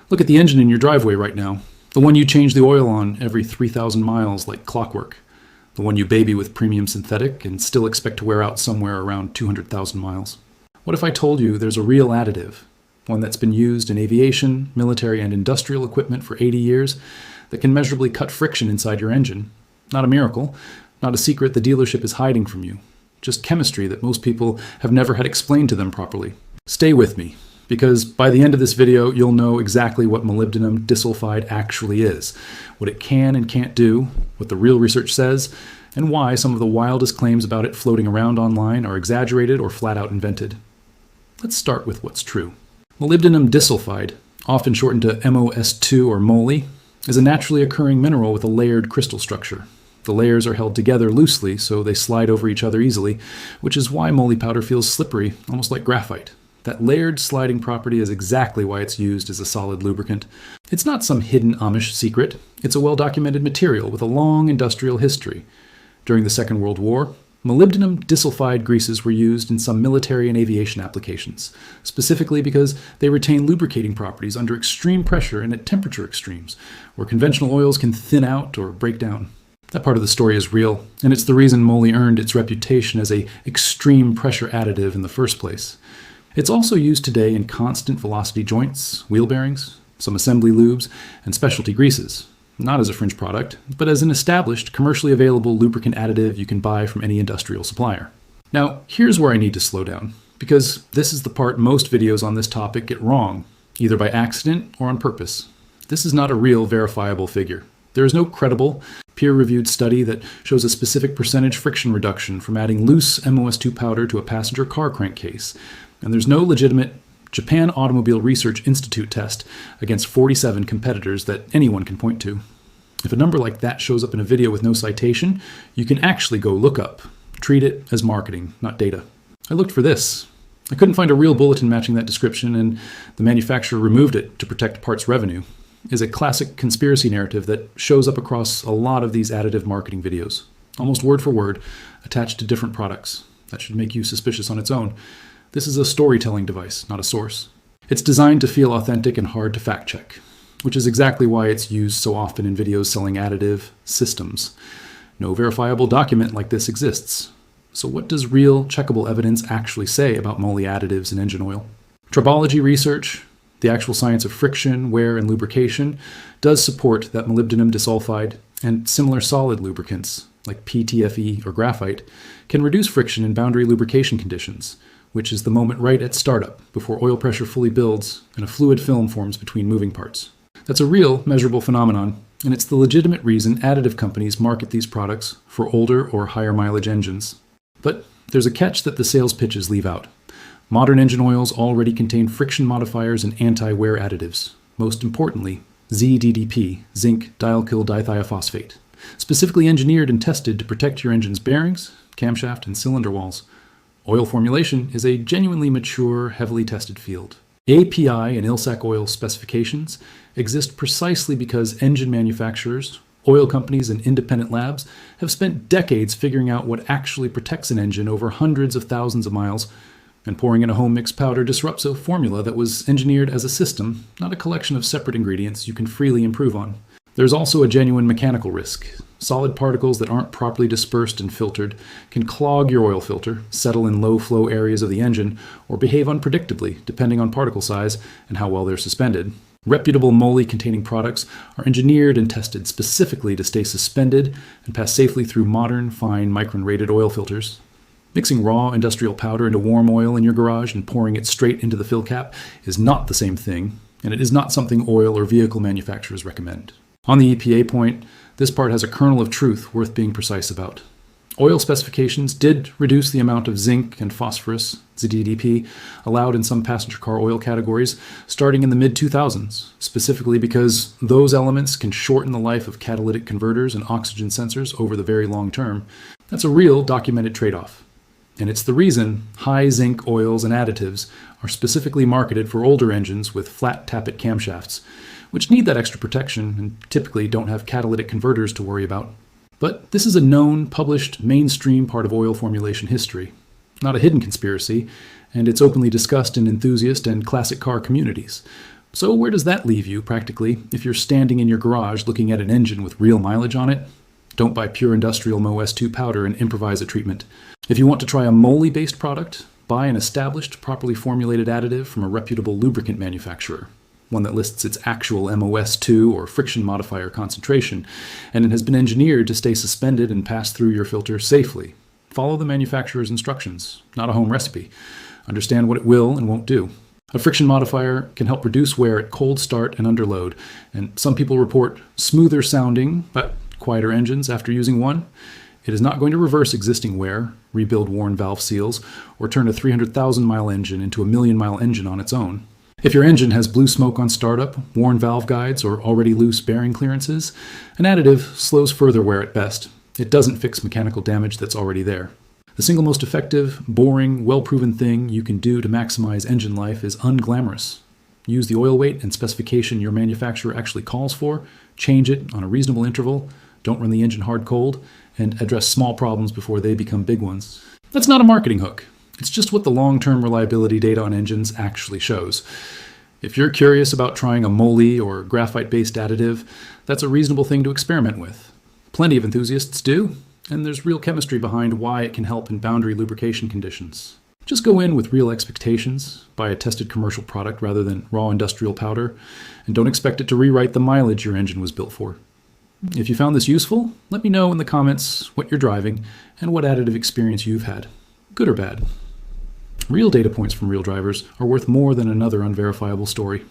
Look at the engine in your driveway right now, the one you change the oil on every 3,000 miles like clockwork, the one you baby with premium synthetic and still expect to wear out somewhere around 200,000 miles. What if I told you there's a real additive, one that's been used in aviation, military, and industrial equipment for 80 years, that can measurably cut friction inside your engine? Not a miracle, not a secret the dealership is hiding from you, just chemistry that most people have never had explained to them properly. Stay with me, because by the end of this video, you'll know exactly what molybdenum disulfide actually is, what it can and can't do, what the real research says, and why some of the wildest claims about it floating around online are exaggerated or flat out invented. Let's start with what's true. Molybdenum disulfide, often shortened to MOS2 or moly, is a naturally occurring mineral with a layered crystal structure. The layers are held together loosely so they slide over each other easily, which is why moly powder feels slippery, almost like graphite. That layered sliding property is exactly why it's used as a solid lubricant. It's not some hidden Amish secret. It's a well-documented material with a long industrial history. During the Second World War, molybdenum disulfide greases were used in some military and aviation applications, specifically because they retain lubricating properties under extreme pressure and at temperature extremes, where conventional oils can thin out or break down. That part of the story is real, and it's the reason moly earned its reputation as an extreme pressure additive in the first place. It's also used today in constant velocity joints, wheel bearings, some assembly lubes, and specialty greases. Not as a fringe product, but as an established, commercially available lubricant additive you can buy from any industrial supplier. Now, here's where I need to slow down, because this is the part most videos on this topic get wrong, either by accident or on purpose. This is not a real verifiable figure. There is no credible, peer-reviewed study that shows a specific percentage friction reduction from adding loose MOS2 powder to a passenger car crankcase. And there's no legitimate Japan Automobile Research Institute test against 47 competitors that anyone can point to. If a number like that shows up in a video with no citation, you can actually go look up. Treat it as marketing, not data. I looked for this. I couldn't find a real bulletin matching that description, and the manufacturer removed it to protect parts revenue. Is a classic conspiracy narrative that shows up across a lot of these additive marketing videos, almost word for word, attached to different products. That should make you suspicious on its own. This is a storytelling device, not a source. It's designed to feel authentic and hard to fact check, which is exactly why it's used so often in videos selling additive systems. No verifiable document like this exists. So what does real, checkable evidence actually say about moly additives in engine oil? Tribology research, the actual science of friction, wear, and lubrication, does support that molybdenum disulfide and similar solid lubricants, like PTFE or graphite, can reduce friction in boundary lubrication conditions, which is the moment right at startup, before oil pressure fully builds and a fluid film forms between moving parts. That's a real, measurable phenomenon, and it's the legitimate reason additive companies market these products for older or higher mileage engines. But there's a catch that the sales pitches leave out. Modern engine oils already contain friction modifiers and anti-wear additives. Most importantly, ZDDP, zinc dialkyl dithiaphosphate, specifically engineered and tested to protect your engine's bearings, camshaft, and cylinder walls. Oil formulation is a genuinely mature, heavily tested field. API and ILSAC oil specifications exist precisely because engine manufacturers, oil companies, and independent labs have spent decades figuring out what actually protects an engine over hundreds of thousands of miles, and pouring in a home mixed powder disrupts a formula that was engineered as a system, not a collection of separate ingredients you can freely improve on. There's also a genuine mechanical risk. Solid particles that aren't properly dispersed and filtered can clog your oil filter, settle in low flow areas of the engine, or behave unpredictably depending on particle size and how well they're suspended. Reputable moly-containing products are engineered and tested specifically to stay suspended and pass safely through modern, fine, micron-rated oil filters. Mixing raw industrial powder into warm oil in your garage and pouring it straight into the fill cap is not the same thing, and it is not something oil or vehicle manufacturers recommend. On the EPA point, this part has a kernel of truth worth being precise about. Oil specifications did reduce the amount of zinc and phosphorus, ZDDP, allowed in some passenger car oil categories starting in the mid-2000s, specifically because those elements can shorten the life of catalytic converters and oxygen sensors over the very long term. That's a real documented trade-off. And it's the reason high zinc oils and additives are specifically marketed for older engines with flat tappet camshafts, which need that extra protection and typically don't have catalytic converters to worry about. But this is a known, published, mainstream part of oil formulation history, not a hidden conspiracy, and it's openly discussed in enthusiast and classic car communities. So where does that leave you, practically, if you're standing in your garage looking at an engine with real mileage on it? Don't buy pure industrial MOS2 powder and improvise a treatment. If you want to try a moly-based product, buy an established, properly formulated additive from a reputable lubricant manufacturer, one that lists its actual MOS2 or friction modifier concentration, and it has been engineered to stay suspended and pass through your filter safely. Follow the manufacturer's instructions, not a home recipe. Understand what it will and won't do. A friction modifier can help reduce wear at cold start and under load, and some people report smoother sounding but quieter engines after using one. It is not going to reverse existing wear, rebuild worn valve seals, or turn a 300,000-mile engine into a million-mile engine on its own. If your engine has blue smoke on startup, worn valve guides, or already loose bearing clearances, an additive slows further wear at best. It doesn't fix mechanical damage that's already there. The single most effective, boring, well-proven thing you can do to maximize engine life is unglamorous. Use the oil weight and specification your manufacturer actually calls for, change it on a reasonable interval, don't run the engine hard cold, and address small problems before they become big ones. That's not a marketing hook. It's just what the long-term reliability data on engines actually shows. If you're curious about trying a moly or graphite-based additive, that's a reasonable thing to experiment with. Plenty of enthusiasts do, and there's real chemistry behind why it can help in boundary lubrication conditions. Just go in with real expectations, buy a tested commercial product rather than raw industrial powder, and don't expect it to rewrite the mileage your engine was built for. If you found this useful, let me know in the comments what you're driving and what additive experience you've had, good or bad. Real data points from real drivers are worth more than another unverifiable story.